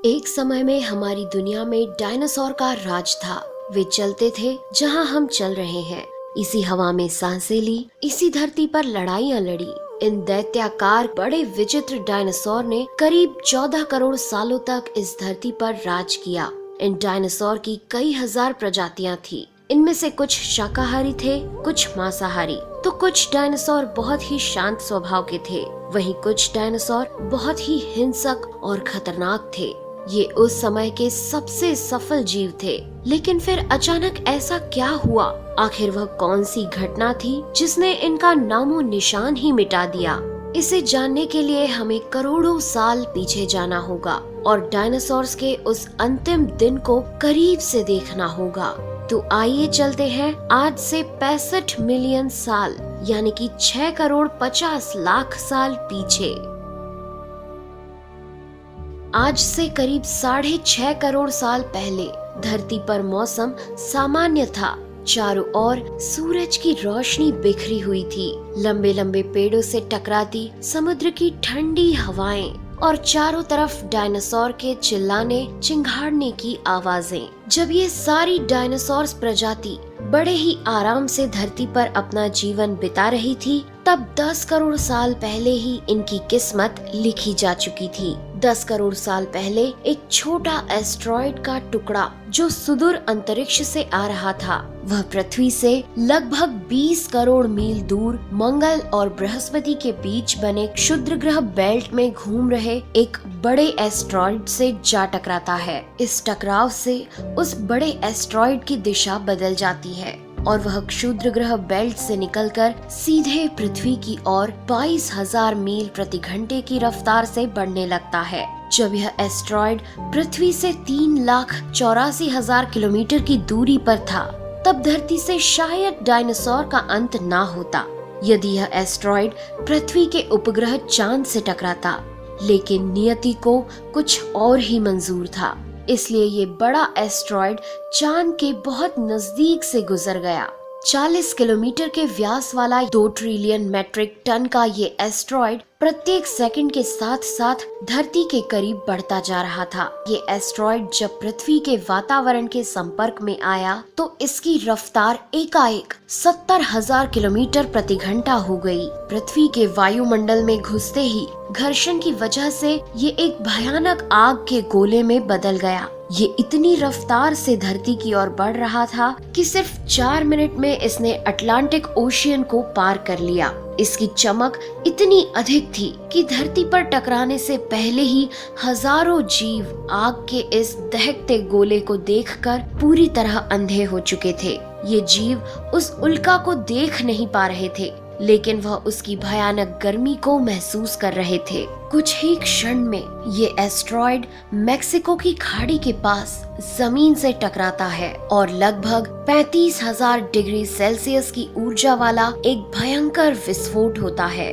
एक समय में हमारी दुनिया में डायनासोर का राज था। वे चलते थे जहां हम चल रहे हैं। इसी हवा में सांसें ली, इसी धरती पर लड़ाइयां लड़ी। इन दैत्याकार बड़े विचित्र डायनासोर ने करीब 14 करोड़ सालों तक इस धरती पर राज किया। इन डायनासोर की कई हजार प्रजातियां थी। इनमें से कुछ शाकाहारी थे, कुछ मांसाहारी, तो कुछ डायनासोर बहुत ही शांत स्वभाव के थे। वहीं कुछ डायनासोर बहुत ही हिंसक और खतरनाक थे। ये उस समय के सबसे सफल जीव थे। लेकिन फिर अचानक ऐसा क्या हुआ? आखिर वह कौन सी घटना थी जिसने इनका नामो निशान ही मिटा दिया? इसे जानने के लिए हमें करोड़ों साल पीछे जाना होगा और डायनासोर्स के उस अंतिम दिन को करीब से देखना होगा। तो आइए चलते हैं आज से 65 मिलियन साल यानी कि 6 करोड़ 50 लाख साल पीछे। आज से करीब 6.5 करोड़ साल पहले धरती पर मौसम सामान्य था। चारों ओर सूरज की रोशनी बिखरी हुई थी। लंबे लंबे पेड़ों से टकराती समुद्र की ठंडी हवाएं और चारों तरफ डायनासोर के चिल्लाने चिंघाड़ने की आवाजें। जब ये सारी डायनासोर प्रजाति बड़े ही आराम से धरती पर अपना जीवन बिता रही थी, तब 10 करोड़ साल पहले ही इनकी किस्मत लिखी जा चुकी थी। 10 करोड़ साल पहले एक छोटा एस्ट्रॉइड का टुकड़ा जो सुदूर अंतरिक्ष से आ रहा था, वह पृथ्वी से लगभग 20 करोड़ मील दूर मंगल और बृहस्पति के बीच बने क्षुद्र ग्रह बेल्ट में घूम रहे एक बड़े एस्ट्रॉइड से जा टकराता है। इस टकराव से उस बड़े एस्ट्रॉइड की दिशा बदल जाती है और वह क्षुद्र ग्रह बेल्ट से निकलकर सीधे पृथ्वी की ओर 22,000 मील प्रति घंटे की रफ्तार से बढ़ने लगता है। जब यह एस्ट्रॉइड पृथ्वी से 3,84,000 किलोमीटर की दूरी पर था, तब धरती से शायद डायनासोर का अंत ना होता यदि यह एस्ट्रॉइड पृथ्वी के उपग्रह चांद से टकराता। लेकिन नियति को कुछ और ही मंजूर था, इसलिए ये बड़ा एस्ट्रॉइड चांद के बहुत नजदीक से गुजर गया। 40 किलोमीटर के व्यास वाला 2 ट्रिलियन मेट्रिक टन का ये एस्ट्रॉइड प्रत्येक सेकंड के साथ साथ धरती के करीब बढ़ता जा रहा था। ये एस्ट्रॉइड जब पृथ्वी के वातावरण के संपर्क में आया तो इसकी रफ्तार एकाएक 70,000 किलोमीटर प्रति घंटा हो गई। पृथ्वी के वायुमंडल में घुसते ही घर्षण की वजह से ये एक भयानक आग के गोले में बदल गया। ये इतनी रफ्तार से धरती की ओर बढ़ रहा था कि सिर्फ 4 मिनट में इसने अटलांटिक ओशियन को पार कर लिया। इसकी चमक इतनी अधिक थी कि धरती पर टकराने से पहले ही हजारों जीव आग के इस दहकते गोले को देखकर पूरी तरह अंधे हो चुके थे। ये जीव उस उल्का को देख नहीं पा रहे थे, लेकिन वह उसकी भयानक गर्मी को महसूस कर रहे थे। कुछ ही क्षण में ये एस्ट्रॉइड मेक्सिको की खाड़ी के पास जमीन से टकराता है और लगभग 35,000 डिग्री सेल्सियस की ऊर्जा वाला एक भयंकर विस्फोट होता है।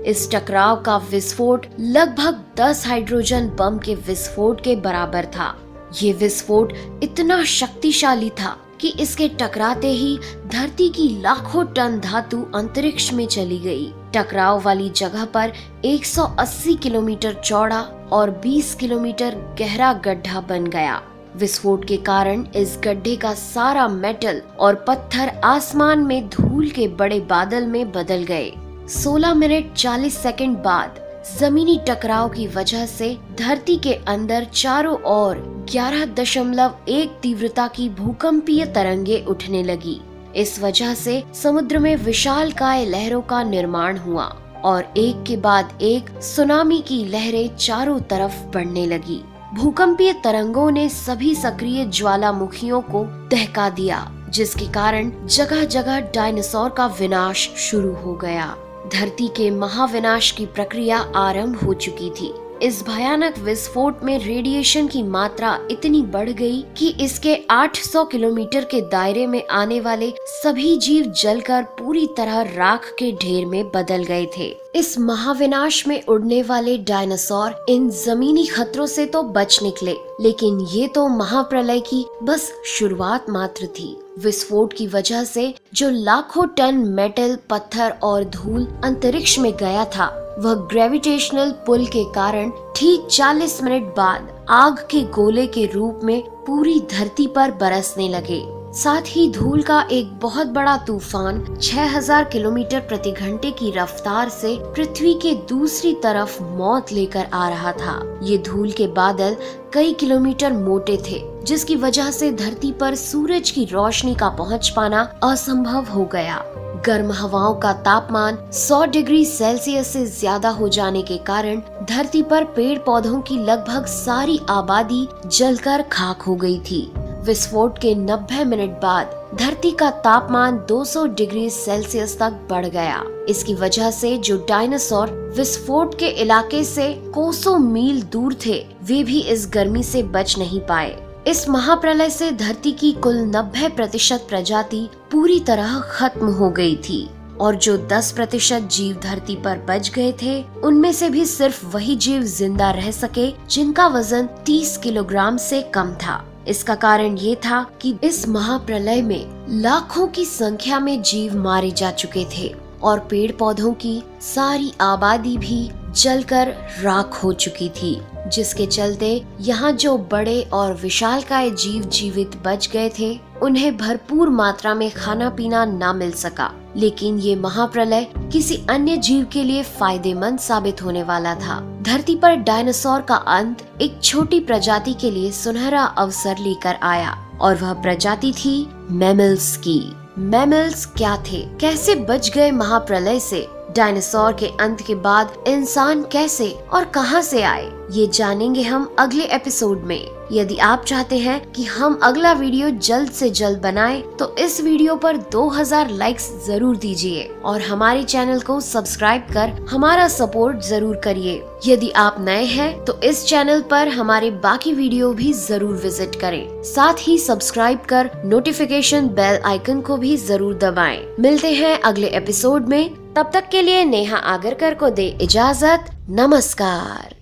इस टकराव का विस्फोट लगभग 10 हाइड्रोजन बम के विस्फोट के बराबर था। ये विस्फोट इतना शक्तिशाली था कि इसके टकराते ही धरती की लाखों टन धातु अंतरिक्ष में चली गई। टकराव वाली जगह पर 180 किलोमीटर चौड़ा और 20 किलोमीटर गहरा गड्ढा बन गया। विस्फोट के कारण इस गड्ढे का सारा मेटल और पत्थर आसमान में धूल के बड़े बादल में बदल गए। 16 मिनट 40 सेकंड बाद जमीनी टकराव की वजह से धरती के अंदर चारों ओर 11.1 तीव्रता की भूकंपीय तरंगे उठने लगी। इस वजह से समुद्र में विशालकाय लहरों का निर्माण हुआ और एक के बाद एक सुनामी की लहरें चारों तरफ बढ़ने लगी। भूकंपीय तरंगों ने सभी सक्रिय ज्वालामुखियों को दहका दिया, जिसके कारण जगह जगह डायनासोर का विनाश शुरू हो गया। धरती के महाविनाश की प्रक्रिया आरंभ हो चुकी थी। इस भयानक विस्फोट में रेडिएशन की मात्रा इतनी बढ़ गई कि इसके 800 किलोमीटर के दायरे में आने वाले सभी जीव जलकर पूरी तरह राख के ढेर में बदल गए थे। इस महाविनाश में उड़ने वाले डायनासोर इन जमीनी खतरों से तो बच निकले, लेकिन ये तो महाप्रलय की बस शुरुआत मात्र थी। विस्फोट की वजह से जो लाखों टन मेटल, पत्थर और धूल अंतरिक्ष में गया था, वह ग्रेविटेशनल पुल के कारण ठीक 40 मिनट बाद आग के गोले के रूप में पूरी धरती पर बरसने लगे। साथ ही धूल का एक बहुत बड़ा तूफान 6000 किलोमीटर प्रति घंटे की रफ्तार से पृथ्वी के दूसरी तरफ मौत लेकर आ रहा था। ये धूल के बादल कई किलोमीटर मोटे थे, जिसकी वजह से धरती पर सूरज की रोशनी का पहुंच पाना असंभव हो गया। गर्म हवाओं का तापमान 100 डिग्री सेल्सियस से ज्यादा हो जाने के कारण धरती पर पेड़ पौधों की लगभग सारी आबादी जलकर खाक हो गई थी। विस्फोट के 90 मिनट बाद धरती का तापमान 200 डिग्री सेल्सियस तक बढ़ गया। इसकी वजह से जो डायनासोर विस्फोट के इलाके से कोसों मील दूर थे, वे भी इस गर्मी से बच नहीं पाए। इस महाप्रलय से धरती की कुल 90% प्रजाति पूरी तरह खत्म हो गई थी और जो 10% जीव धरती पर बच गए थे, उनमें से भी सिर्फ वही जीव जिंदा रह सके जिनका वजन 30 किलोग्राम से कम था। इसका कारण ये था कि इस महाप्रलय में लाखों की संख्या में जीव मारे जा चुके थे और पेड़ पौधों की सारी आबादी भी जलकर राख हो चुकी थी, जिसके चलते यहाँ जो बड़े और विशालकाय जीव जीवित बच गए थे, उन्हें भरपूर मात्रा में खाना पीना ना मिल सका। लेकिन ये महाप्रलय किसी अन्य जीव के लिए फायदेमंद साबित होने वाला था। धरती पर डायनासोर का अंत एक छोटी प्रजाति के लिए सुनहरा अवसर लेकर आया और वह प्रजाति थी मैमल्स की। मैमल्स क्या थे, कैसे बच गए महाप्रलय से, डायनासोर के अंत के बाद इंसान कैसे और कहां से आए, ये जानेंगे हम अगले एपिसोड में। यदि आप चाहते हैं कि हम अगला वीडियो जल्द से जल्द बनाएं, तो इस वीडियो पर 2000 लाइक्स जरूर दीजिए और हमारे चैनल को सब्सक्राइब कर हमारा सपोर्ट जरूर करिए। यदि आप नए हैं तो इस चैनल पर हमारे बाकी वीडियो भी जरूर विजिट करें। साथ ही सब्सक्राइब कर नोटिफिकेशन बेल आइकन को भी जरूर दबाएं। मिलते हैं अगले एपिसोड में, तब तक के लिए नेहा आगरकर को दे इजाजत। नमस्कार।